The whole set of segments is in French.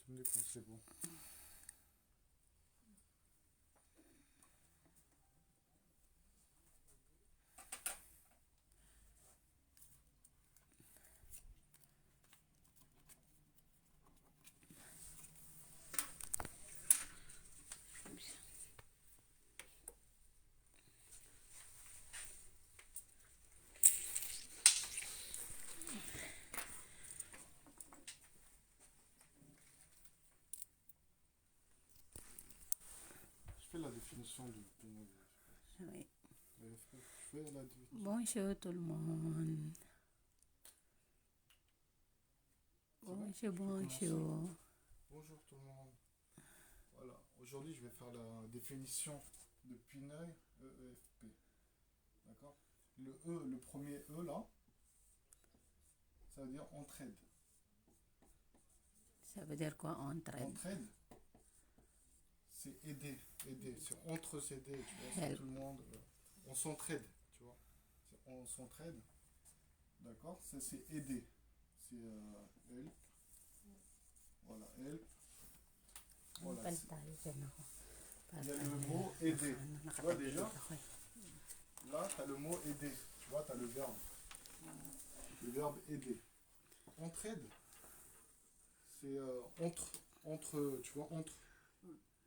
me dis quand c'est bon. Je fais la définition du pinot. Oui. Je fais la définition. Bonjour tout le monde. Bonjour, bonjour. Bonjour tout le monde. Voilà, aujourd'hui je vais faire la définition de Pineuil EEFP. D'accord. Le E, le premier E là, ça veut dire entraide. Ça veut dire quoi, entraide? Entraide, c'est aider, aider. C'est entre s'aider, tu vois, c'est tout le monde. On s'entraide, tu vois. On s'entraide. D'accord. Ça c'est aider. C'est help. Voilà, help. Voilà, il y a le mot aider. Tu vois déjà, là, tu as le mot aider. Tu vois, tu as le verbe. Le verbe aider. Entraide, c'est entre, tu vois,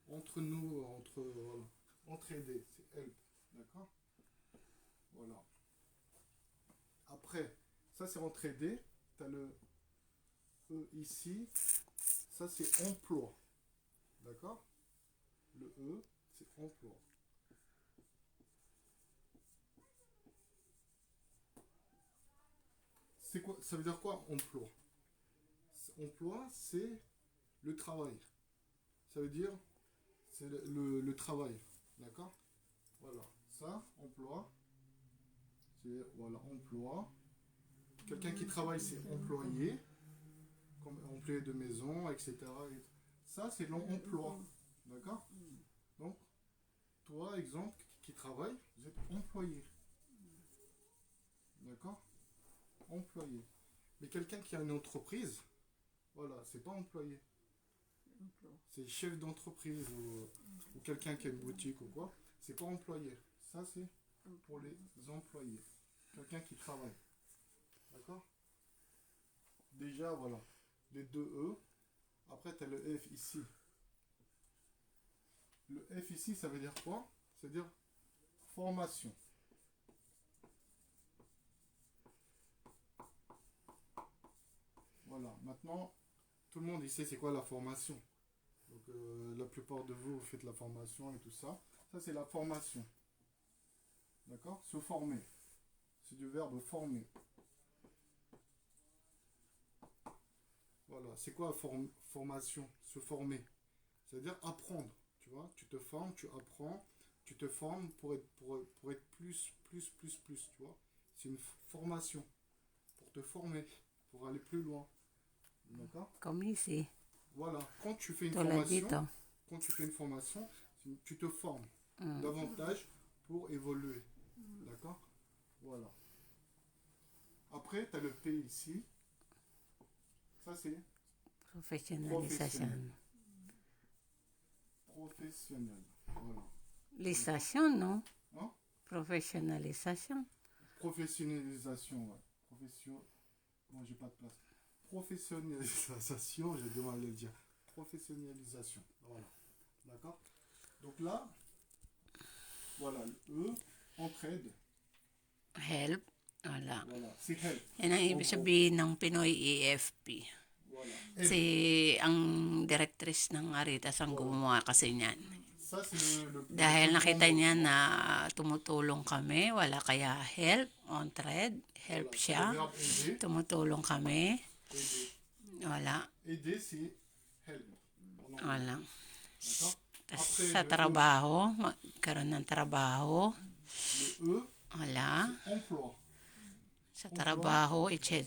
entre nous, voilà. Entraider, c'est help. D'accord. Voilà. Après, ça c'est entraider. Tu as le E ici. Ça c'est emploi. D'accord. Le E, c'est emploi. C'est quoi, ça veut dire quoi, emploi? Emploi, c'est le travail. Ça veut dire, c'est le travail. D'accord. Voilà. Ça, emploi. C'est, voilà, emploi. Quelqu'un qui travaille, c'est employé. Comme employé de maison, etc. Ça, c'est l'emploi. D'accord. Donc, toi, exemple, qui travaille, vous êtes employé. D'accord. Employé. Mais quelqu'un qui a une entreprise, voilà, c'est pas employé. C'est chef d'entreprise ou quelqu'un qui a une boutique ou quoi. C'est pas employé. Ça, c'est pour les employés. Quelqu'un qui travaille. D'accord. Déjà, voilà. Les deux E. Après, tu as le F ici. Le F ici, ça veut dire quoi? Ça veut dire formation. Voilà. Maintenant, tout le monde ici, c'est quoi la formation? Donc, la plupart de vous, vous faites la formation et tout ça. Ça, c'est la formation. D'accord. Se former. C'est du verbe former. Voilà. C'est quoi formation? Se former. C'est-à-dire apprendre. Tu vois, tu te formes, tu apprends, tu te formes pour être plus, tu vois. C'est une formation. Pour te former, pour aller plus loin. D'accord. Comme ici. Voilà. Quand tu fais une formation, tu te formes davantage pour évoluer. D'accord. Voilà. Après, tu as le P ici. Ça, c'est Professionnalisation. Professionnel. Voilà. Lisation, non? Hein? Professionnalisation. Professionnalisation, ouais. Bon, j'ai pas de place. Professionnalisation, j'ai du mal à le dire. Professionnalisation. Voilà. D'accord. Donc là, voilà, le E, entraide. Help. Wala. Voilà, c'est help. Yan ang ibig sabihin ng Pinoy EFP. Voilà. Si ang directrice ng Aritas ang gumawa kasi niyan. Ça, c'est Dahil nakita niya na tumutulong kami, wala kaya help, entraide, help siya, tumutulong kami, wala. Aider, c'est help. Wala. Sa trabaho, magkaroon ng trabaho, wala. Sa trabaho, etc.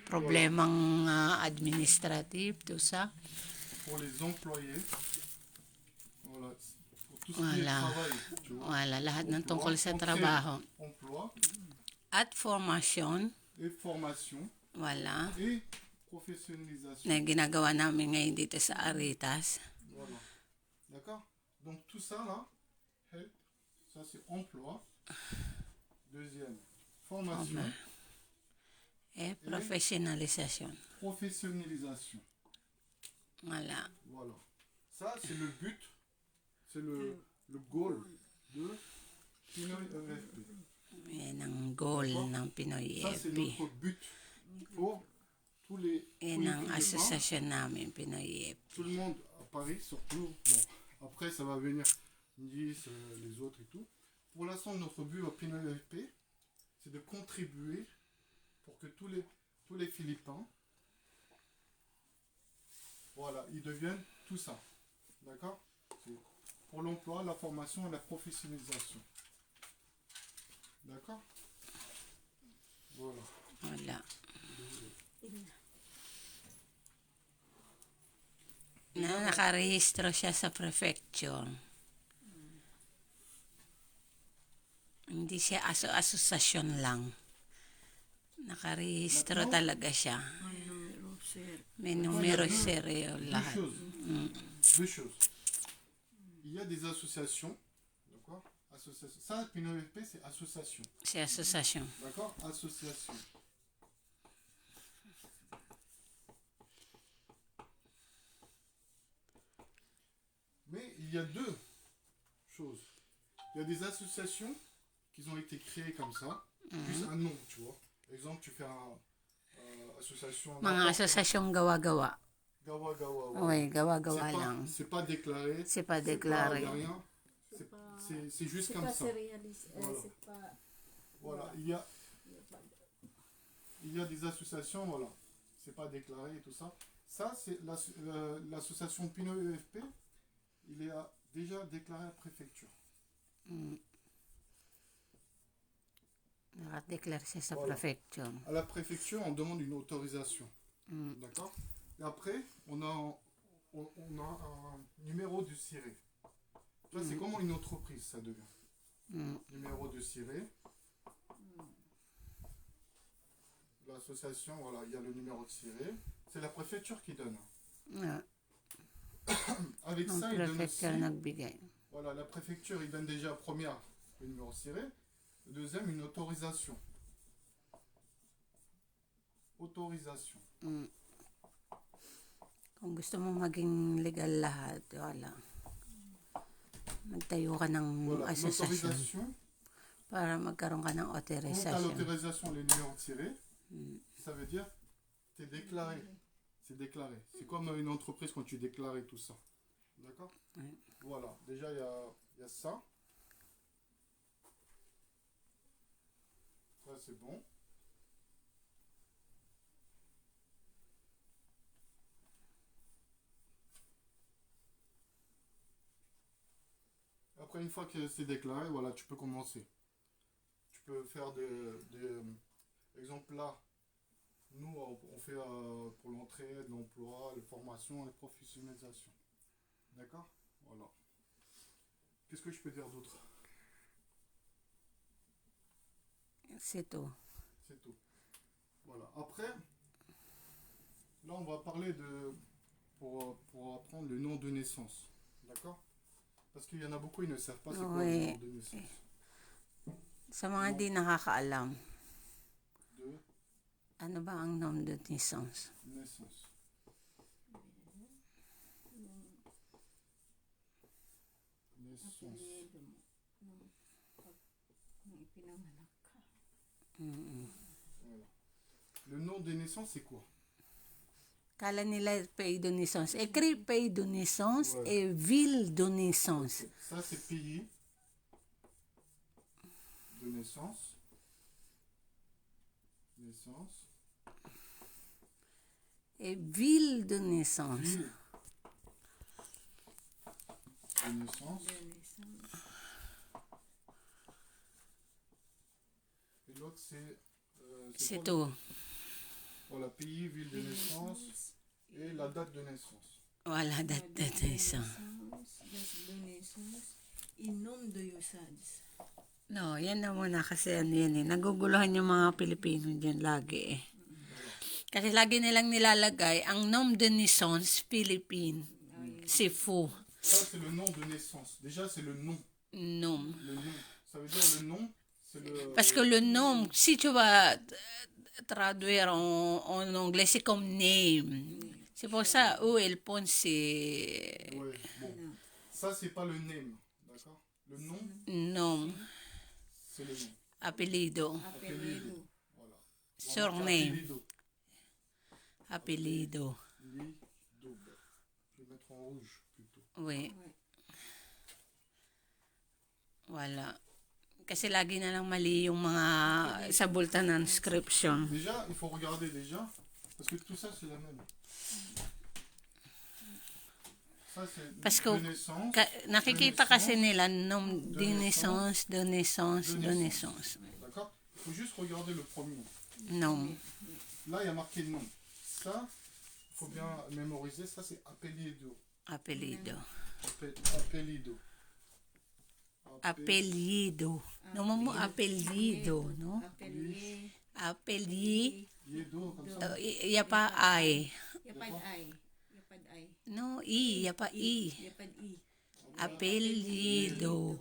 Problemang administrative, tout ça. Pour les employés, voilà. Pour tout ce qui est Wala. travail, tu vois. Wala. Lahat ng tungkol sa trabaho. Emploi. At formation, Et formation. wala. Et professionnalisation. na ginagawa namin ngayon dito sa Aritas. Voilà. D'accord? Donc tout ça là, help, ça c'est emploi. Deuxième, formation. Professionalisation. Professionnalisation. Wala. Voilà. Ça c'est le but, c'est le goal de Pinoy EFP. Yan ang goal ng Pinoy Ça c'est EFP. notre but pour tous les Yan ang Philippins. asosasyon namin, Pinoy EFP. Tout le monde à Paris surtout. Bon, après ça va venir Nice, les autres et tout. Pour l'instant, notre but au Pinoy EFP, c'est de contribuer pour que tous les Philippins, voilà, ils deviennent tout ça. D'accord? C'est pour l'emploi, la formation et la professionnalisation. D'accord? Voilà. Wala. Na nakarehistro siya sa prefecture. Hindi siya asosasyon lang. Nakarehistro talaga siya. May numero seryo lahat. Deux choses. Il y a des associations. D'accord? Association. Ça, Pinoy EFP, c'est association. Si asosasyon. D'accord? Association. Mais il y a deux choses. Il y a des associations qui ont été créées comme ça, juste un nom, tu vois. Par exemple, tu fais un association. Mga asosasyong gawa-gawa. Gawa Gawa. Okay, gawa-gawa lang. C'est pas déclaré. C'est pas Il y déclaré. a rien. C'est juste comme ça. Voilà. Voilà. Il y a des associations, voilà. C'est pas déclaré et tout ça. Ça, c'est l'association Pinoy EFP. Il est déjà déclaré à la préfecture. Nakadeclare siya sa Voilà. prefecture. À la préfecture, on demande une autorisation. D'accord? Et après, on a un numéro de ciré. Là, c'est comment une entreprise, ça devient. Numéro de ciré. L'association, voilà, il y a le numéro de ciré. C'est la préfecture qui donne. Avec Ang ça, il donne aussi, prefecture nagbigay. voilà, la préfecture, il donne déjà première le numéro ciré. Deuxième, une autorisation. Autorisation. Kung gusto mo maging legal lahat, wala. Magtayo ka ng Voilà, asosasyon l'autorisation. para magkaroon ka ng Quand tu as authorization. l'autorisation, les numéros tirés, ça veut dire que tu es déclaré. C'est déclaré. C'est comme une entreprise quand tu déclares et tout ça. D'accord? Oui. Voilà, déjà il y a ça. Ça c'est bon. Après, une fois que c'est déclaré, voilà, tu peux commencer. Tu peux faire exemple là, nous on fait pour l'entrée, l'emploi, la formation, la professionnalisation. D'accord? Voilà. Qu'est-ce que je peux dire d'autre? C'est tout. C'est tout. Voilà. Après, là on va parler pour apprendre le nom de naissance. D'accord? Parce qu'il y en a beaucoup, ils ne savent pas c'est quoi le nom de naissance. Sa mga di nakakaalam, De ano ba ang nom de naissance? naissance. Naissance. Voilà. Le nom de naissance, c'est quoi? Kala nila pays de naissance. Écrit pays de naissance Ouais. et ville de naissance. Ça, c'est pays de naissance. Naissance. Et ville de naissance. Ville de naissance. Et l'autre, C'est quoi tout. Voilà, pays, ville de naissance et la date de naissance. Wala date de naissance. In nom de usage. No, yan na muna kasi ano yan eh. Naguguluhan yung mga Pilipino dyan lagi eh. Kasi lagi nilang nilalagay ang nom de naissance Philippine. C'est faux. Ça, c'est le nom de naissance. Déjà, c'est le nom. Nom. Le nom. Ça veut dire le nom, c'est le... Parce que le nom, si tu vas traduire en anglais, c'est comme name. C'est pour ça, eux, ils pensent c'est Ouais, bon. Ça, c'est pas le name, d'accord? Le nom, nom, c'est le nom. apelido, Apelido. Voilà. surname, Apelido. apelido. Lido. Je vais mettre en rouge plutôt. Oui, Ouais. wala. Kasi lagi na lang mali yung mga sa bulta ng inscription. Déjà, il faut regarder déjà, parce que tout ça, c'est la même. Ça, c'est Parce que de naissance. nakikita de kasi naissance, nila nom de naissance, de naissance, de naissance. D'accord? Il faut juste regarder le premier. Nom. Là, il y a marqué nom. Ça, il faut bien mémoriser. Ça, c'est apelido. Apelido. Apelido. Apelido. Nomo mo apelido, no? Apelido. Apelido. Apelido, comme ça. Yapa ay. Yapad ay. Yapad ay. No, i. Yapa i. Yapad i. Apelido.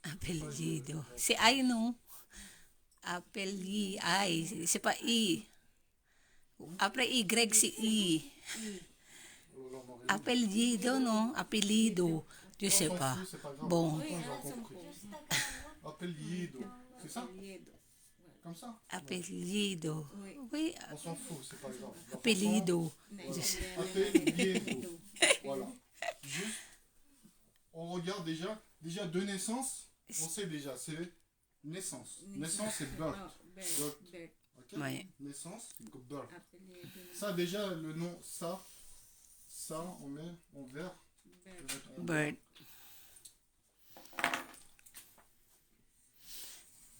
Apelido. Si ay, no? Ay. Si pa i. Apre y, si i. Apelido, no? Apelido. Je sais pas. C'est pas grave. Bon. Ils ont compris. Apelido. C'est ça? Apelido. Comme ça? Apelido. Oui. Oui, On s'en fout, c'est pas grave. La apelido. façon- Apelido. Voilà. Juste, on regarde déjà de naissance, on sait déjà, c'est naissance. Naissance, c'est birth. Birth. Bert. Ok? Ouais. Naissance, c'est birth. Apelido. Ça, déjà, le nom, ça, on met en vert. Je Bert. vais mettre en vert. Bird.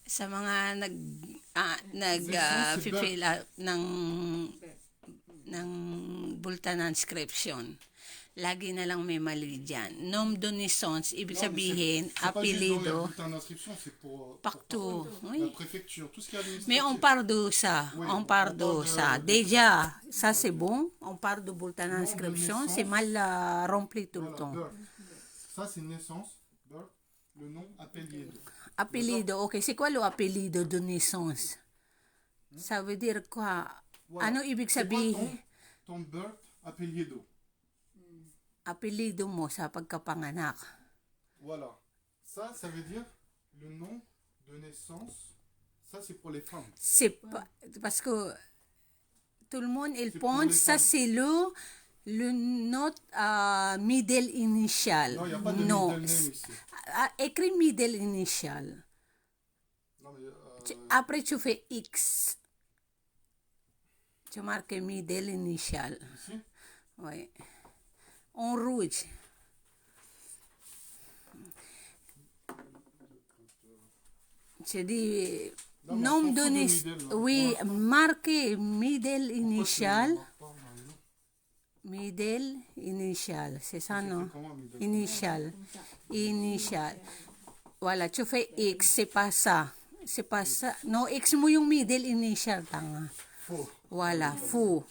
Sa mga fill up ng bulta ng inscription, lagi na lang may mali dyan. Nom de naissance, ibig Non, mais sabihin, c'est pas juste dans les apelido, bulletins d'inscription, c'est pour partout. la Oui. préfecture, tout ce qui est administratif. Mais on parle de ça. Oui, On on parle parle de de- ça. Déjà, ça c'est bon. On parle de bulletin Nom de d'inscription. naissance. C'est mal rempli tout le Voilà, temps. birth. Ça, c'est naissance, birth. Le nom, apelido. Apelido, okay. C'est quoi le apelido de naissance? Ça veut dire quoi? Voilà. Ano ibig C'est quoi sabihin? ton birth, apelido. Apelido mo sa pagkapanganak. Voilà. Ça veut dire le nom de naissance. Ça, c'est pour les femmes. C'est pas, parce que tout le monde il C'est pour pense les ça femmes. c'est le notre middle initial. Non, il n'y a pas de Non. middle name ici. Écris middle initial. Non, mais, Après tu fais X. Tu marques middle initial. ici. Oui. En rouge. Tu dis Non, mais nom on s'en de fout de naissance. middle, là. Oui, Pour l'instant. marqué middle initial. Pourquoi tu ne le marques Middle initial. C'est ça, pas, Marie-Lou? non? C'est comment, middle? Initial. Initial. Voilà, tu fais X, c'est pas ça. C'est pas ça. Non, X mo yung middle initial, tanga. Faux. Voilà, fou.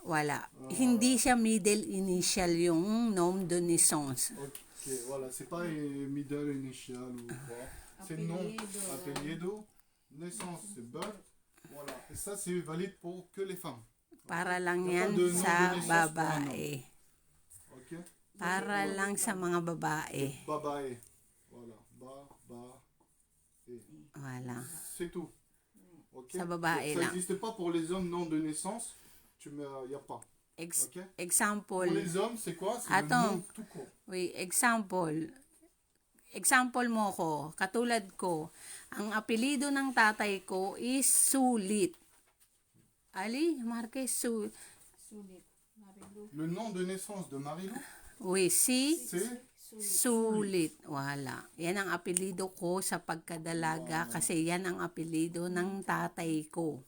Voilà. Hindi siya middle initial yung nom de naissance. Ok, voilà. C'est pas middle initial ou quoi. C'est nom, apelido. Naissance, c'est birth. Voilà. Et ça, c'est valide pour que les femmes. Para lang Dapat yan doon mo sa din babae. Ok? Para lang sa mga babae. Babae. Voilà. Et. Voilà. C'est tout. Ok? Sa babae Ça lang. n'existe pas pour les hommes, nom de naissance. Il n'y a pas. Ok? Example. Pour les hommes, c'est quoi? C'est le Attends. nom tout court. Oui, example. Example mo ko, katulad ko, ang apelido ng tatay ko is Sulit. Ali, Marquez Sulit. Sulit. Marie-Lou. Le nom de naissance de Marie-Lou, Oui, si c'est Sulit. Wala. Yan ang apelido ko sa pagkadalaga kasi yan ang apelido ng tatay ko.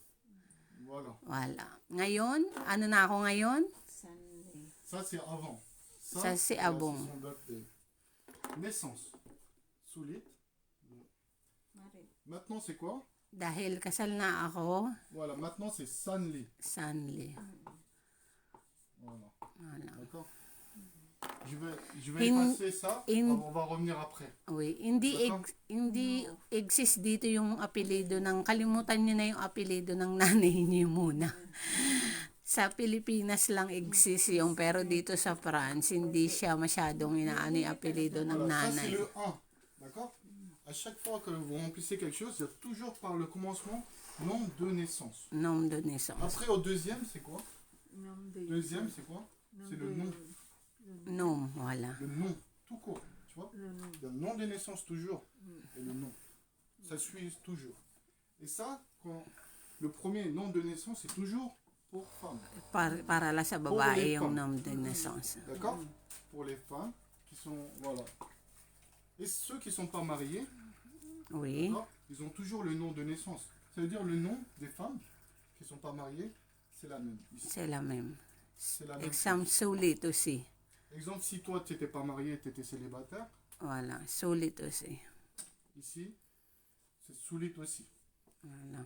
voilà. Wala. Ngayon, ano na ako ngayon? Sunday. Ça, c'est avant. Ça, c'est là, avant. c'est son birthday. Naissance. Soulit. Marie. Maintenant, c'est quoi? Dahil kasal na ako, Voilà, maintenant c'est Sanli. Sanli. Voilà, Voilà. d'accord. Je vais In- effacer ça, in- on va revenir après. Uy, hindi exist dito yung apelido ng, kalimutan nyo na yung apelido ng nanay niyo muna. Sa Pilipinas lang exist yung, pero dito sa France, hindi siya masyadong inaano yung apelido ng Voilà, ça c'est nanay. le 1, d'accord. À chaque fois que vous remplissez quelque chose, il y a toujours par le commencement nom de naissance. Nom de naissance. Après au deuxième, c'est quoi? Nom de Deuxième, c'est quoi? C'est le nom. Nom, wala. Le nom, tout court, tu vois. Le nom. Il y a le nom de naissance toujours et le nom. Ça suit toujours. Et ça, le premier nom de naissance, c'est toujours pour femme. Para la sa babae yung nom de naissance. D'accord? Pour les femmes qui sont. Voilà. Et ceux qui ne sont pas mariés, Oui. d'accord, ils ont toujours le nom de naissance. Ça veut dire le nom des femmes qui ne sont pas mariées, c'est la même. Ici. C'est la même. C'est la même. Exam sulit aussi. Exemple, si toi, tu n'étais pas marié, tu étais célibataire, Wala. Sulit aussi. ici, c'est Soulit aussi. Wala.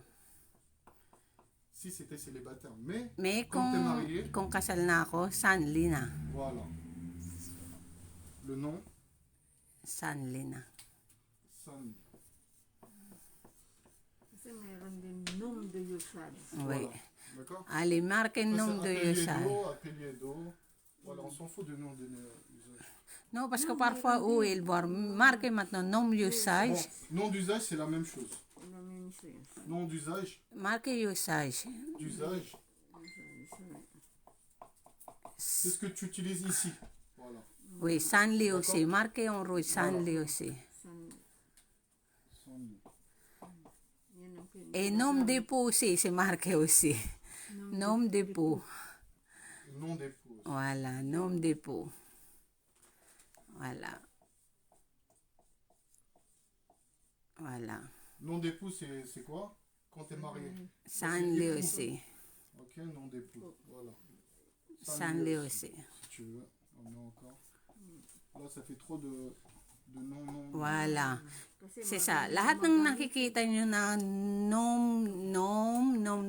Si c'était célibataire. Mais, May Kung t'es marié. kung kasal na ako, Sanli na. voilà. Le nom, Sanli na. San. Kasi meron din nom de usage. Oui. Voilà. D'accord? Ali, marque Ça, nom c'est de appelier usage. d'eau, appelier d'eau. Voilà, on s'en fout de nom de usage. No, parce que parfois, il voir marque maintenant nom Bon, usage. nom d'usage, c'est la même chose. La même chose. Nom d'usage, Marque usage. d'usage, c'est ce que tu utilises ici. Voilà. Oui, Sanli aussi. Marque yung roy Sanli aussi. San, San. yan ang Et nom d'époux aussi, c'est marqué aussi. Nom d'époux. Nom d'épouse. Voilà, nom d'époux. Voilà. Voilà. Nom d'époux, c'est quoi? Quand tu es marié. Sanli aussi. Ok, nom d'époux. Voilà. Sanli aussi. Si tu veux, on met encore. Là, ça fait trop de noms. Wala. kasi C'est ça. Lahat ng nakikita nyo na nom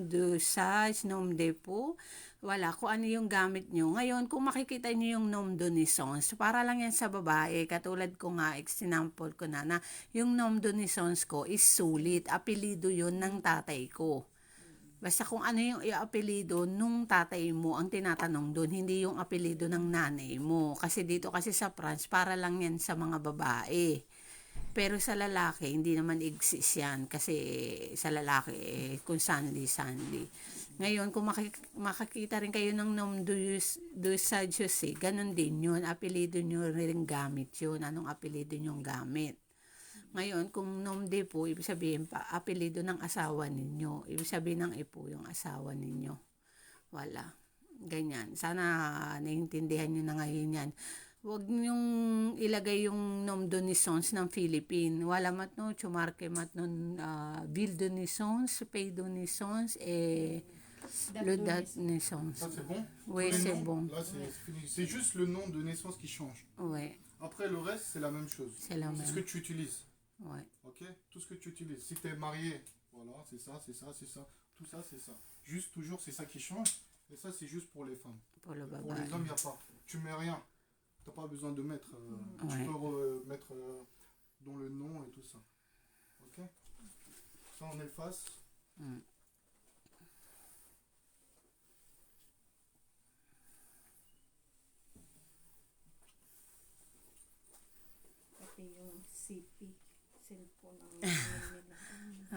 de sage, nom d'époux, wala. Kung ano yung gamit nyo. Ngayon, kung makikita nyo yung nom de naissance, para lang yan sa babae. Katulad ko nga, example ko na yung nom de naissance ko is Sulit. Apelido yun ng tatay ko. Basta kung ano yung apelido nung tatay mo ang tinatanong doon, hindi yung apelido ng nanay mo. Kasi dito kasi sa France, para lang yan sa mga babae. Pero sa lalaki, hindi naman exist yan. Kasi sa lalaki, kung Sanli. Ngayon, kung makakita rin kayo ng nom de sage, ganun din yun. Apelido nyo rin gamit yun. Anong apelido nyo gamit? Ngayon, kung nom de po, ibig sabihin pa, apelido ng asawa ninyo. Ibig sabihin ng ipo yung asawa ninyo. Wala. Ganyan. Sana naiintindihan nyo na ngayon yan. Huwag nyong ilagay yung nom de naissance ng Philippine. Wala matno, chumarke matno, ville de naissance, pays de naissance, et le date de naissance. Ça, c'est bon? Oui, Tous les c'est noms, bon. Là, c'est fini. C'est juste le nom de naissance qui change. Oui, Après, le reste, c'est la même chose. c'est la C'est ce que même. tu utilises. Oui. Ok? Tout ce que tu utilises. Si tu es marié, voilà, c'est ça, c'est ça, c'est ça. Tout ça, c'est ça. Juste, toujours, c'est ça qui change. Et ça, c'est juste pour les femmes. Pour le Pour babae. les hommes, il n'y a pas. Tu mets rien. Tu n'as pas besoin de mettre. Tu Ouais. peux mettre dans le nom et tout ça. Ok? Ça, on efface. Mm. pati yung CP, cellphone ang nila.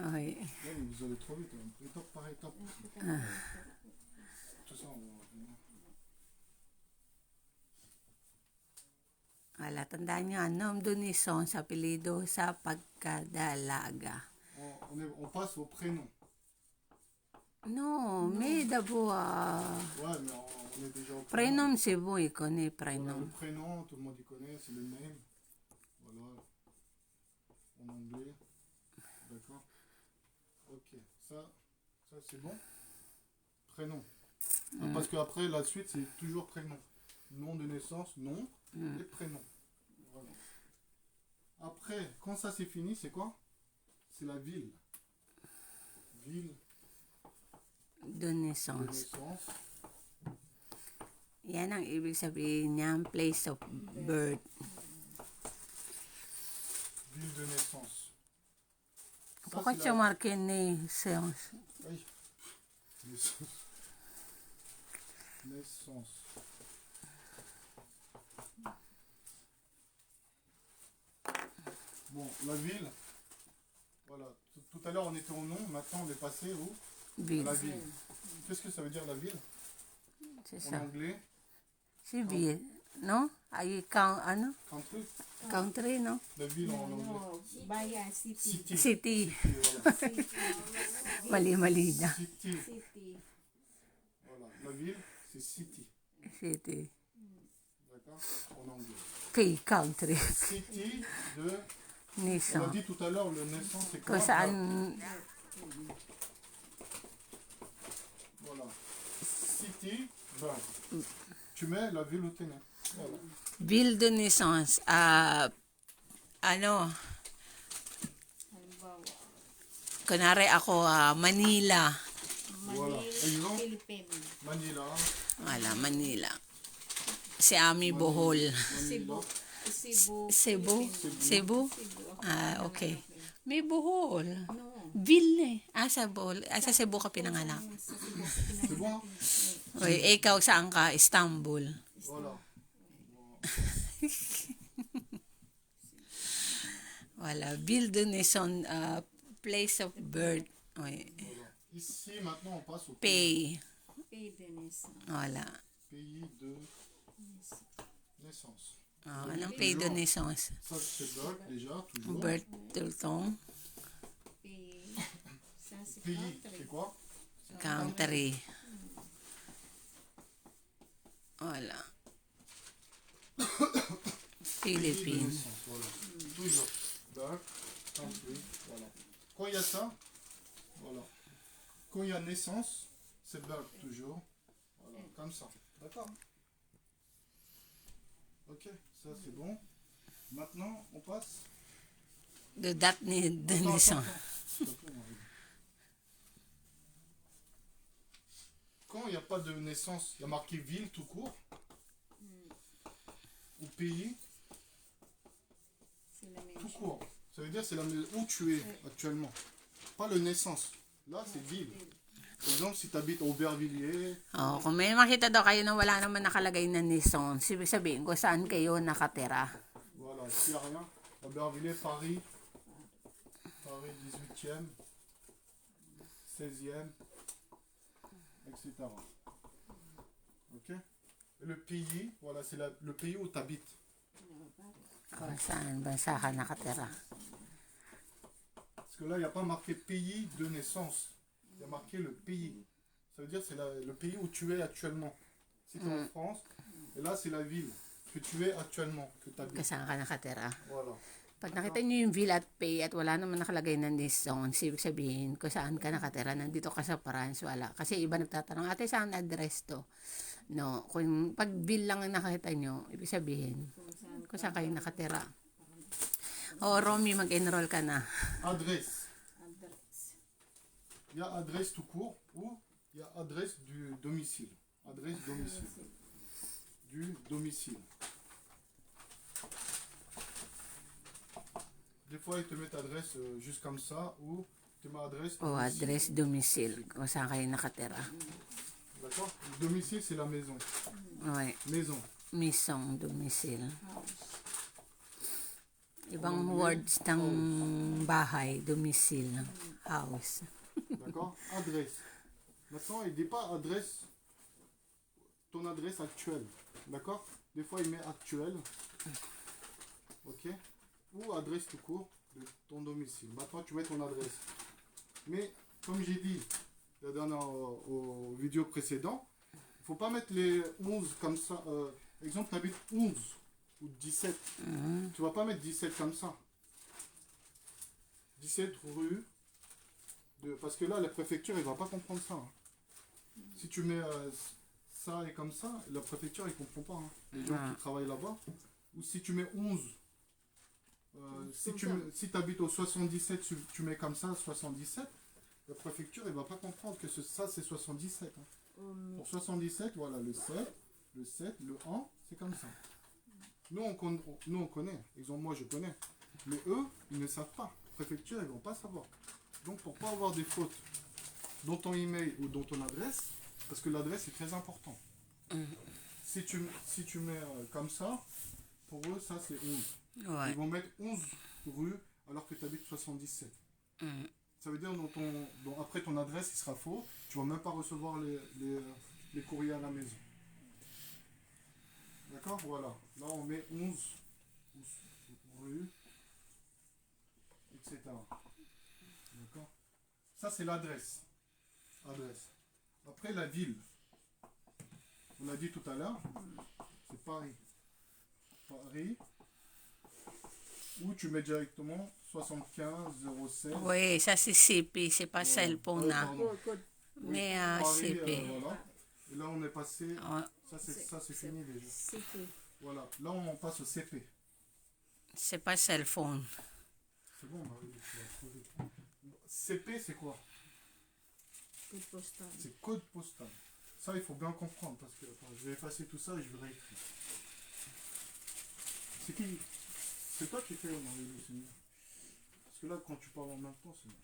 Okay. Ouais, mais vous allez trop vite. Hein. Étape par étape. Tout ça, on va revenir. Wala, tandaan nyo, nom de naissance, apelido sa pagkadalaga. On passe au prénom. No, may d'abord, Ouais, mais on est déjà au prénom, c'est bon, il connaît Voilà, prénom. le prénom, tout le monde y connaît, c'est le name. Voilà. En anglais. D'accord. Ok. Ça c'est bon. Prénom. Parce qu'après, la suite, c'est toujours prénom. Nom de naissance, nom et prénom. Voilà. Après, quand ça c'est fini, c'est quoi? C'est la ville. de de naissance. naissance. Yan ang ibig sabihin niya, place of birth. Ville de naissance. Ça, Pourquoi c'est tu as marqué naissance? Oui. Naissance. Naissance. Bon, la ville. Voilà. Tout à l'heure, on était au nom. Maintenant, on est passé où? Ville. À la ville. Qu'est-ce que ça veut dire, la ville? C'est En ça. anglais, Si ville, no? Ay, ano? country. Country, no? La ville en anglais. No, bayan, city. City. City. Voilà. City. Mali-mali na. City. City. Voilà. La ville, c'est city. City. D'accord? En anglais. P, country. City de... On a Naissance. dit tout à l'heure, le naissance, c'est quoi? Kung saan, Voilà. City, birth. Tu mets la ville où tu es né. Voilà. ville de naissance, ano, Halimbawa, kunwari ako, Manila. Voilà. Manila, Exemple, Philippines. Manila. Wala, Manila. Si Ami Bohol. Cebu. Cebu. Cebu? Philippines. Cebu? Cebu. Ah, okay. May Bohol. No. Ville eh. Sa Bohol. Sa Cebu ka pinanganak. Sa Cebu. C'est bon? Oy, ikaw saan ka? Istanbul. Voilà. Wala. Ville de naissance, place of birth. Oy, Voilà. Ici, maintenant, on passe au pay. Pays de naissance. Wala. pays de naissance. Anong pay de naissance? Ça, c'est birth déjà, toujours. Birth tultong. Pays. Ça, c'est Pays, country. c'est quoi? Country. Wala. Pays de Philippines. naissance, voilà. Toujours. Birth, country, voilà. Quand il y a ça, voilà. Quand il y a naissance, c'est birth toujours. Voilà, comme ça. D'accord? Ok, ça c'est bon. Maintenant, on passe. De date de Attends, naissance. s'il te plaît, Marie. Quand il n'y a pas de naissance, il y a marqué ville tout court. Ou pays C'est la même tout chose. court. Ça veut dire c'est où tu es actuellement. Pas le naissance. Là, c'est ville. Par exemple, si tu habites au Aubervilliers, Oh, kung may makita daw kayo na wala naman nakalagay na naissance, ibig sabihin ko saan kayo nakatira. voilà, s'il n'y a rien. Aubervilliers, Paris. Paris 18e, 16e, etc. Ok? Et le pays, voilà, c'est le pays où tu habites. Oh, saan bansa ka nakatira? Parce que là, il n'y a pas marqué pays de naissance. Il y a marqué le pays. Ça veut dire c'est le pays où tu es actuellement. Si tu es en France, et là, c'est la ville que tu es actuellement, que tu Kung habites. saan ka nakatira. Voilà. Pag nakita niyo yung bill at pay at wala naman nakalagay na naissance, ibig sabihin kung saan ka nakatira, nandito ka sa France, wala. Kasi iba nagtatanong, ate saan address to? No, kung pag bill lang ang nakita nyo, ibig sabihin kung saan kayo nakatira. O, Romy, mag-enroll ka na. Adresse. Address. Il y a adresse tout court ou il y a adresse du domicile. Adresse domicile. Du domicile. Des fois, ils te mettent adresse juste comme ça ou tu mets adresse O, domicile. address domicile, kung saan kayo nakatira. D'accord? Le domicile, c'est la maison. Okay. Maison. Misong domicile. Ibang Anglais, words ng bahay, domicile, house. D'accord? Adresse. Maintenant, il ne dit pas adresse, ton adresse actuelle. D'accord? Des fois, il met actuelle. Ok? Ou adresse tout court de ton domicile. Maintenant, tu mets ton adresse. Mais, comme j'ai dit aux vidéos précédentes, il ne faut pas mettre les 11 comme ça. Exemple, tu habites 11 ou 17. Tu ne vas pas mettre 17 comme ça. 17 rue. Parce que là, la préfecture, elle ne va pas comprendre ça. Hein. Si tu mets ça et comme ça, la préfecture, elle ne comprend pas. Hein. Les gens qui travaillent là-bas. Ou si tu mets 11. Si tu habites au 77, tu mets comme ça, 77. la préfecture, il ne va pas comprendre que ça, c'est 77. Hein. Omi. Pour 77, voilà, le 7, le 1, c'est comme ça. Nous, on connaît. Exemple, moi, je connais. Mais eux, ils ne savent pas. Préfecture, ils ne vont pas savoir. Donc, pour ne pas avoir des fautes dans ton email ou dans ton adresse, parce que l'adresse est très important. Si tu mets comme ça, pour eux, ça, c'est 11. Ouais. Ils vont mettre 11 rue alors que tu habites 77. Ça veut dire après ton adresse, il sera faux. Tu ne vas même pas recevoir les courriers à la maison. D'accord. Voilà. Là, on met 11 rue, etc. D'accord. Ça, c'est l'adresse. Après, la ville. On a dit tout à l'heure, c'est Paris. Paris. Ou tu mets directement 75 016. Oui, ça c'est CP, c'est pas cell phone. Pardon. Code. Mais Paris, CP. voilà. Et là, on est passé. Ouais. Ça, c'est fini déjà. CP. Voilà. Là, on passe au CP. C'est pas cell phone. C'est bon, Marie, tu vas trouver. CP, c'est quoi? Code postal. C'est code postal. Ça, il faut bien comprendre parce que attends, je vais effacer tout ça et je vais réécrire. C'est qui? C'est toi qui fais Marie, c'est mieux. Parce que là, quand tu parles en même temps, c'est mieux.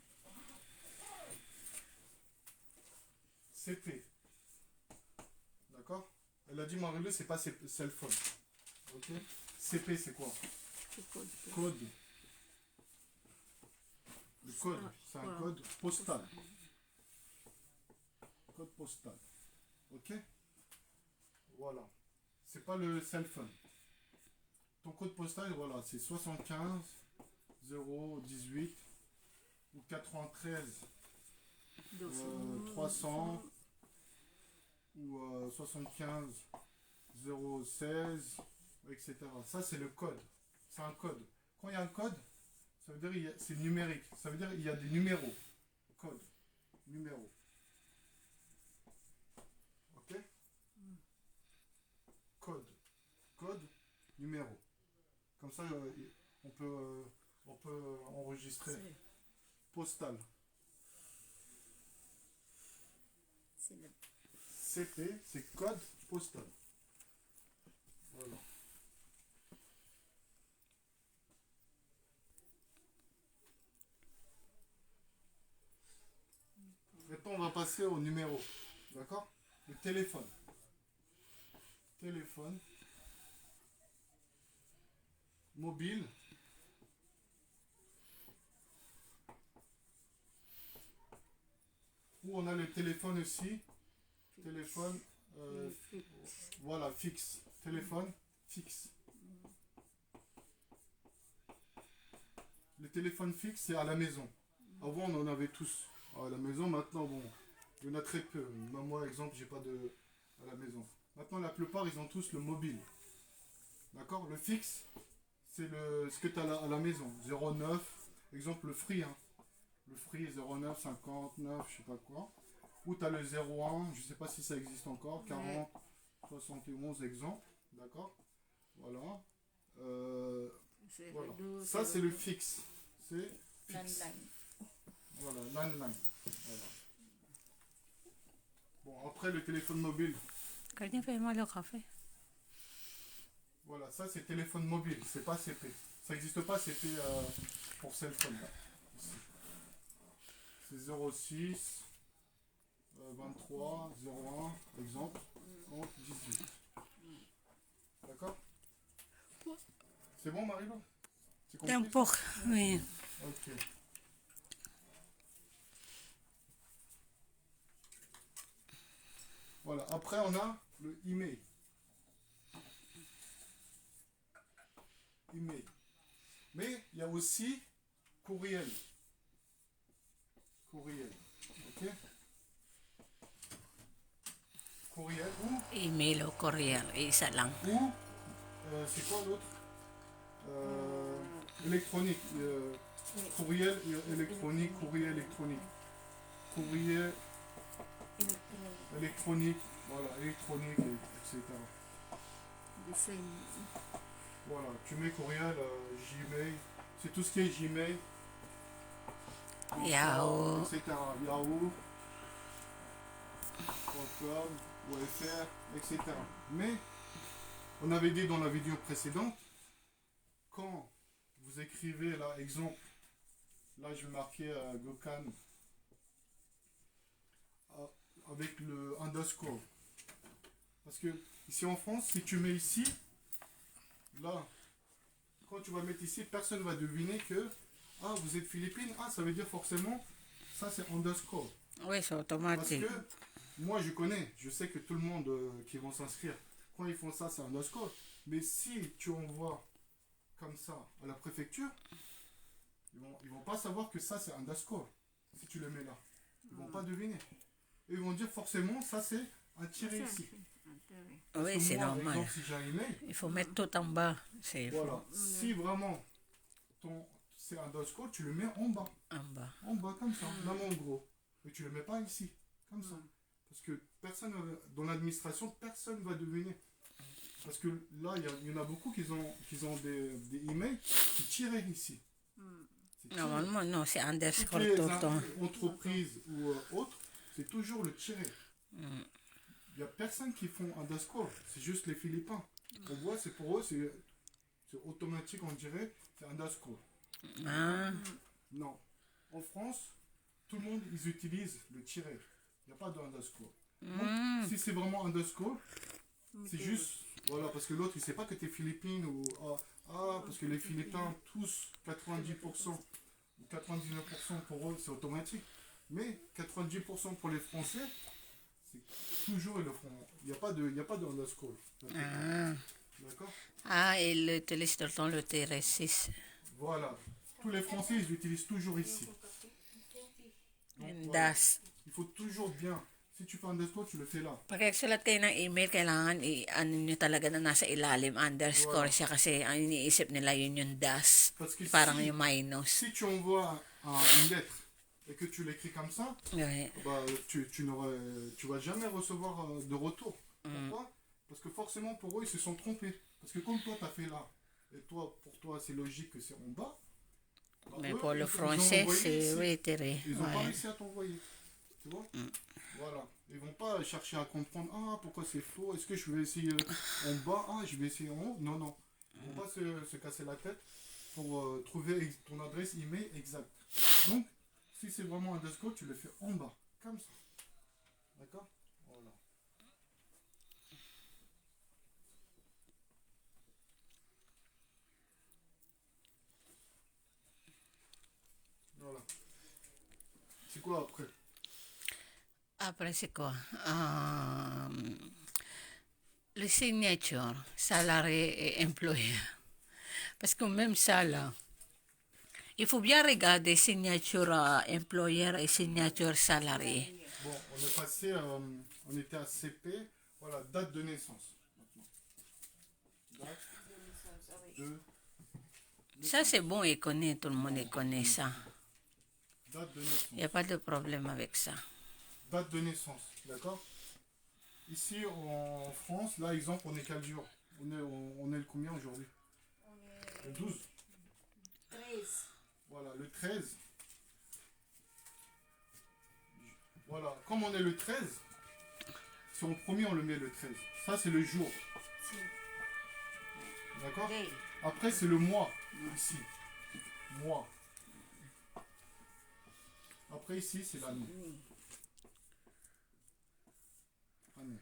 CP. D'accord? Elle a dit Marie-Lou, c'est pas cell phone. Ok? CP, c'est quoi? C'est code. Code. Le code, c'est un code postal. Code postal. Ok? Voilà. C'est pas le cell phone. Ton code postal, voilà, c'est 75 018 ou 93 300 ou 75 016, etc. Ça, c'est le code. C'est un code. Quand il y a un code, ça veut dire que c'est numérique. Ça veut dire qu'il y a des numéros. Code. Numéro. Ok? Code. Numéro. Comme ça, on peut enregistrer. Postal. C'est le CP, c'est code postal. Voilà. Maintenant, on va passer au numéro. D'accord? Le téléphone. Téléphone. Mobile. Ou on a le téléphone aussi. Téléphone. Voilà, fixe. Téléphone fixe. Le téléphone fixe, c'est à la maison. Avant, on en avait tous à la maison. Maintenant, bon, il y en a très peu. Même moi, exemple, j'ai pas de à la maison. Maintenant, la plupart, ils ont tous le mobile. D'accord? Le fixe, c'est ce que tu as à la maison. 09, exemple, le free. Hein. Le free 09, 59, je sais pas quoi. Ou tu as le 01, je sais pas si ça existe encore. 40, 71, exemple. D'accord? Voilà. Voilà. Ça, c'est le fixe. C'est fixe. landline. Voilà, landline. Voilà. Bon, après le téléphone mobile. Kanya fais-moi le café. Voilà, ça c'est téléphone mobile, c'est pas CP. Ça n'existe pas CP pour cell phone. Là. C'est 06 23 01, exemple, 30 18. D'accord? C'est bon, Marie-Laure? C'est compris? N'importe. Oui. Ok. Voilà, après on a le email. Email. Mais il y a aussi courriel. Courriel. Ok? Courriel Email o courier, isa lang. ou c'est quoi l'autre? Électronique. Courriel électronique, courrier électronique. Courrier électronique, voilà, électronique, etc. Design. Voilà, tu mets courriel, Gmail, c'est tout ce qui est Gmail. Yahoo. etc. Yahoo, .com, .fr, etc. Mais, on avait dit dans la vidéo précédente, quand vous écrivez là, exemple, là je vais marquer Gokhan avec le underscore. Parce que ici en France, si tu mets ici, là, quand tu vas mettre ici, personne ne va deviner que ah, vous êtes philippine, ah, ça veut dire forcément, ça c'est underscore. Oui, c'est Parce automatique. que moi je connais, je sais que tout le monde qui vont s'inscrire, quand ils font ça, c'est underscore. Mais si tu envoies comme ça à la préfecture, ils vont pas savoir que ça c'est underscore. Si tu le mets là, ils vont pas deviner. Et ils vont dire forcément, ça c'est un tiré ici. Parce Oui, que c'est moi, normal. exemple, si j'ai un email, Il faut mettre tout en bas. C'est voilà, si vraiment c'est underscore, tu le mets en bas. en bas. En bas comme ça, même en gros. Mais tu le mets pas ici, comme ça. Parce que personne, dans l'administration, personne va deviner. Parce que là, il y en a beaucoup qui ont des emails qui tirent ici. C'est tiré. Normalement, non, c'est Toutes underscore les tout le temps. entreprises ou autres, c'est toujours le tiré. Il n'y a personne qui font underscore, c'est juste les Philippins. On voit, c'est pour eux, c'est automatique, on dirait, c'est underscore. Ah, Non. En France, tout le monde, ils utilisent le tiré. Il n'y a pas de underscore. Donc, si c'est vraiment underscore, c'est juste, voilà, parce que l'autre, il ne sait pas que tu es philippine ou, parce que les Philippins, tous, 90% ou 99% pour eux, c'est automatique. Mais 90% pour les Français, c'est toujours, ils le font. Il n'y a pas de underscore. ah. D'accord? Ah, il utilise tout le temps le TR6. Voilà. Tous les Français, ils utilisent toujours ici. Donc, And voilà. das. Il faut toujours bien. Si tu fais underscore, tu le fais là. Pag nagsulat kayo ng email, kailangan ano nyo talaga na nasa ilalim, underscore siya kasi ang iniisip nila yun yung das. Parce que Parang si, yung minus. si tu envoies une lettre et que tu l'écris comme ça, Ouais. bah, tu vas jamais recevoir de retour. Pourquoi? Parce que forcément, pour eux, ils se sont trompés. Parce que comme toi, tu as fait là, et toi, pour toi, c'est logique que c'est en bas. Bah, Mais eux, pour le ils ont français, envoyé c'est ici. oui, tiré. Ils n'ont pas Ouais. réussi à t'envoyer. Tu vois? Voilà. Ils vont pas chercher à comprendre, ah, pourquoi c'est faux, est-ce que je vais essayer en bas, ah, je vais essayer en haut. Non, non. Ils vont pas se casser la tête pour trouver ton adresse email exacte. Donc, si c'est vraiment un underscore, tu le fais en bas, comme ça. D'accord? Voilà. Voilà. C'est quoi après? Après, c'est quoi? Le signature, salarié et employé. Parce que même ça, là, il faut bien regarder signature employeur et signature salarié. Bon, on est passé, on était à CP, voilà, date de naissance. Maintenant. Date de Ça, c'est bon, il connaît, tout le monde il connaît ça. date de naissance. Il n'y a pas de problème avec ça. Date de naissance, d'accord? Ici en France, là, exemple, on est quel jour? On est le combien aujourd'hui? Le 12. 13. Voilà, le 13. Voilà, comme on est le 13, si en premier on le met le 13. Ça, c'est le jour. D'accord? Day. Après, c'est le mois, ici. Mois. Après, ici, c'est l'année. Année.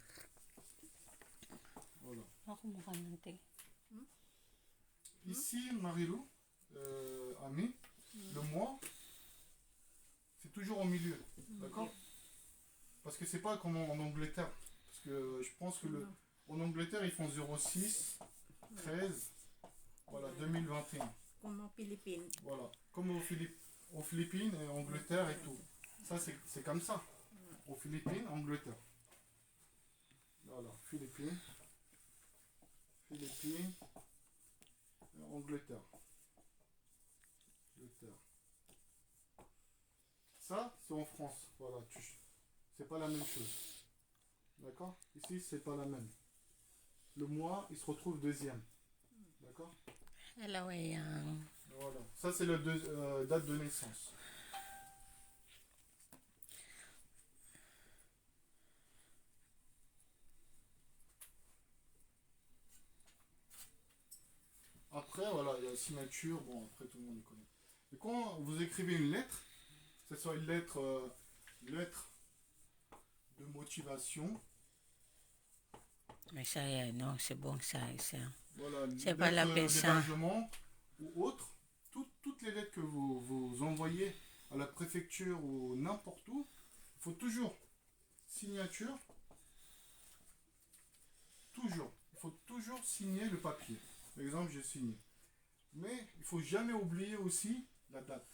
Voilà. Ici, Marilou, Ami, le mois, c'est toujours au milieu. D'accord? Parce que c'est pas comme en Angleterre. Parce que je pense que en Angleterre, ils font 06, 13, voilà, 2021. Comme aux Philippines. Voilà. Comme aux Philippines et Angleterre et tout. Ça, c'est comme ça. Aux Philippines, Angleterre. Voilà, Philippines, Angleterre. Angleterre. Ça, c'est en France. Voilà, c'est pas la même chose. D'accord? Ici, c'est pas la même. Le mois, il se retrouve deuxième. D'accord? Hello, Yang. Voilà. Ça, c'est la date de naissance. après, voilà, il y a la signature, bon, après tout le monde le connaît. Et quand vous écrivez une lettre, que ce soit une lettre de motivation, Mais ça, non, c'est bon, ça. voilà, une C'est pas la lettre peine, ça. d'hébergement ou autre, toutes les lettres que vous envoyez à la préfecture ou n'importe où, il faut toujours signature, toujours. Il faut toujours signer le papier. Par exemple, j'ai signé. Mais il faut jamais oublier aussi la date.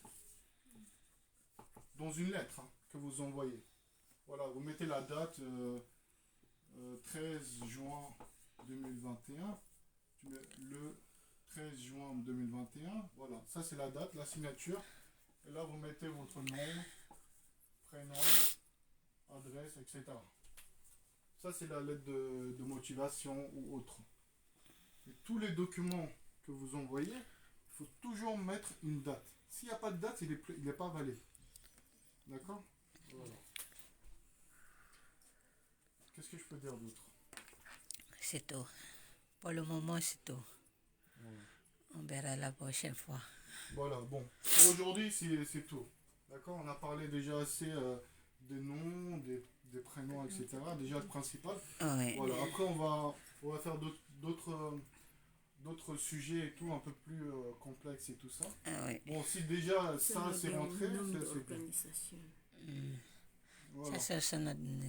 Dans une lettre que vous envoyez. Voilà, vous mettez la date 13 juin 2021. Tu mets le 13 juin 2021. Voilà, ça c'est la date, la signature. Et là, vous mettez votre nom, prénom, adresse, etc. Ça, c'est la lettre de motivation ou autre. Et tous les documents que vous envoyez, il faut toujours mettre une date. S'il n'y a pas de date, il n'est pas valide. D'accord? Voilà. Qu'est-ce que je peux dire d'autre? C'est tout. Pour le moment, c'est tout. Voilà. On verra la prochaine fois. Voilà, bon. Pour aujourd'hui, c'est tout. D'accord? On a parlé déjà assez des noms, des prénoms, etc. Déjà le principal. Oui. Voilà, après on va faire d'autres sujets et tout, un peu plus complexes et tout ça. Oui. Bon, si déjà ça c'est rentré, c'est bien. organisation. Voilà. Sa susunod na.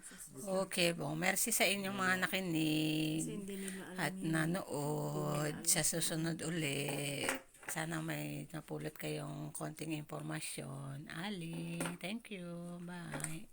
Sa susunod. Okay, bon. Merci sa inyong mga Kasi nakinig hindi nila alam at yun. nanood. Sa susunod uli, sana may napulot kayong konting impormasyon. Ali, thank you. Bye.